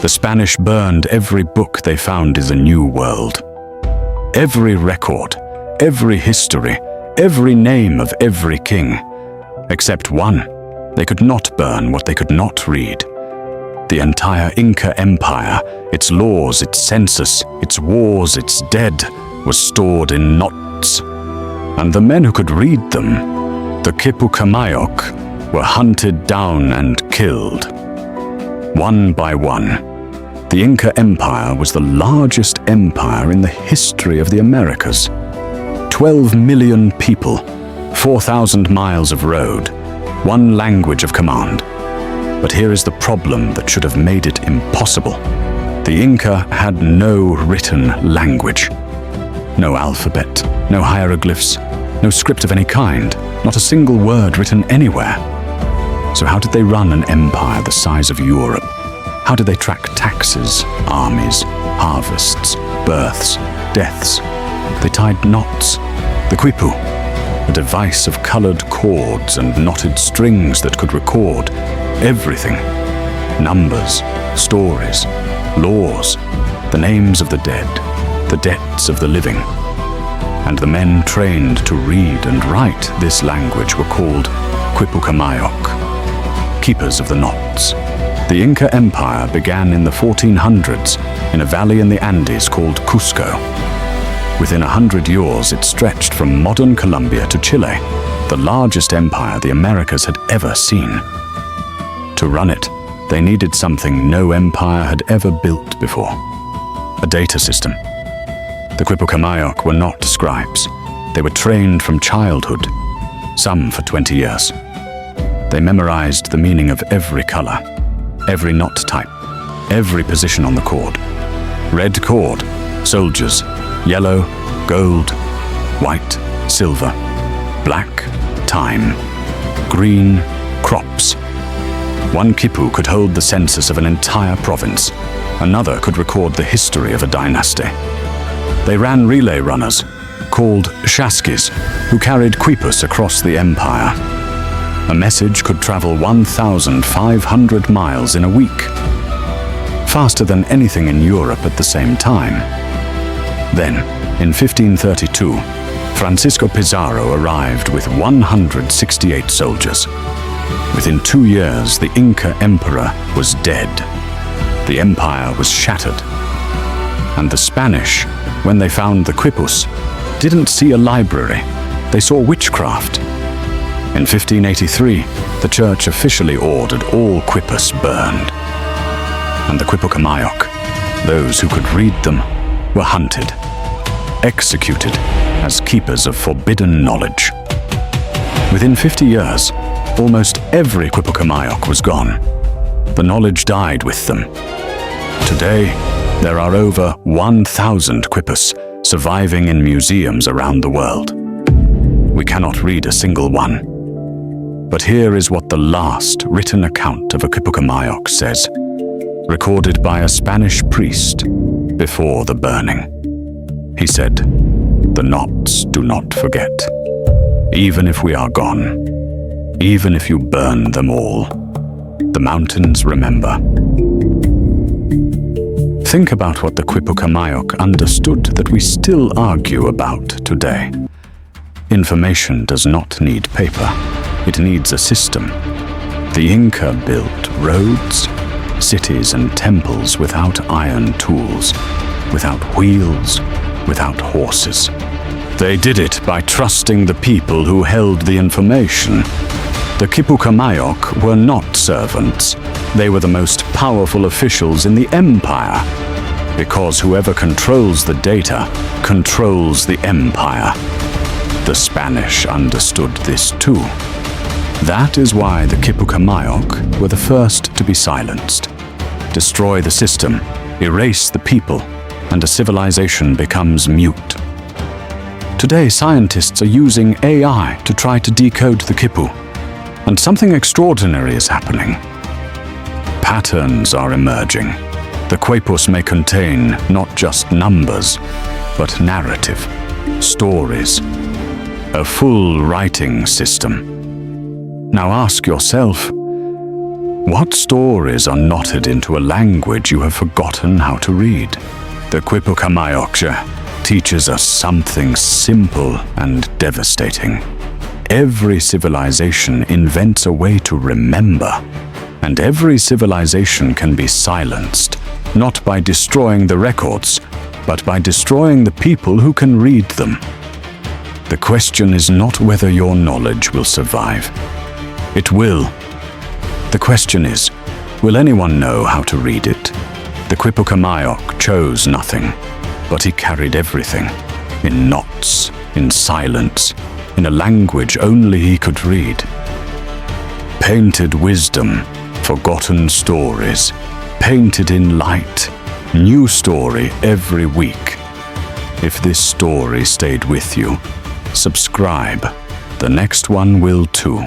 The Spanish burned every book they found in the New World. Every record, every history, every name of every king. Except one. They could not burn what they could not read. The entire Inca Empire, its laws, its census, its wars, its dead, was stored in knots. And the men who could read them, the Quipucamayoc, were hunted down and killed. One by one, the Inca Empire was the largest empire in the history of the Americas. 12 million people, 4,000 miles of road, one language of command. But here is the problem that should have made it impossible. The Inca had no written language. No alphabet, no hieroglyphs, no script of any kind, not a single word written anywhere. So how did they run an empire the size of Europe? How did they track taxes, armies, harvests, births, deaths? They tied knots. The quipu, a device of colored cords and knotted strings that could record everything. Numbers, stories, laws, the names of the dead, the debts of the living. And the men trained to read and write this language were called Quipucamayoc, keepers of the knots. The Inca Empire began in the 1400s in a valley in the Andes called Cusco. Within 100 years, it stretched from modern Colombia to Chile, the largest empire the Americas had ever seen. To run it, they needed something no empire had ever built before: a data system. The Quipucamayoc were not scribes. They were trained from childhood, some for 20 years. They memorized the meaning of every color, every knot type, every position on the cord. Red cord, soldiers. Yellow, gold, white, silver. Black, time. Green, crops. One quipu could hold the census of an entire province. Another could record the history of a dynasty. They ran relay runners, called chasquis, who carried quipus across the empire. A message could travel 1,500 miles in a week, faster than anything in Europe at the same time. Then, in 1532, Francisco Pizarro arrived with 168 soldiers. Within 2 years, the Inca emperor was dead. The empire was shattered. And the Spanish, when they found the quipus, didn't see a library. They saw witchcraft. In 1583, the church officially ordered all quipus burned. And the Quipucamayoc, those who could read them, were hunted, executed as keepers of forbidden knowledge. Within 50 years, almost every Quipucamayoc was gone. The knowledge died with them. Today, there are over 1,000 quipus surviving in museums around the world. We cannot read a single one. But here is what the last written account of a Quipucamayoc says, recorded by a Spanish priest before the burning. He said, "The knots do not forget. Even if we are gone, even if you burn them all, the mountains remember." Think about what the Quipucamayoc understood that we still argue about today. Information does not need paper. It needs a system. The Inca built roads, cities and temples without iron tools, without wheels, without horses. They did it by trusting the people who held the information. The Quipucamayoc were not servants. They were the most powerful officials in the empire, because whoever controls the data controls the empire. The Spanish understood this too. That is why the Quipucamayoc were the first to be silenced. Destroy the system, erase the people, and a civilization becomes mute. Today, scientists are using AI to try to decode the quipu, and something extraordinary is happening. Patterns are emerging. The quipus may contain not just numbers, but narrative, stories, a full writing system. Now ask yourself, What stories are knotted into a language you have forgotten how to read? The Quipucamayoc teaches us something simple and devastating. Every civilization invents a way to remember, and every civilization can be silenced, not by destroying the records, but by destroying the people who can read them. The question is not whether your knowledge will survive. It will. The question is, will anyone know how to read it? The Quipucamayoc chose nothing, but he carried everything, in knots, in silence, in a language only he could read. Painted wisdom, forgotten stories, painted in light, new story every week. If this story stayed with you, subscribe. The next one will too.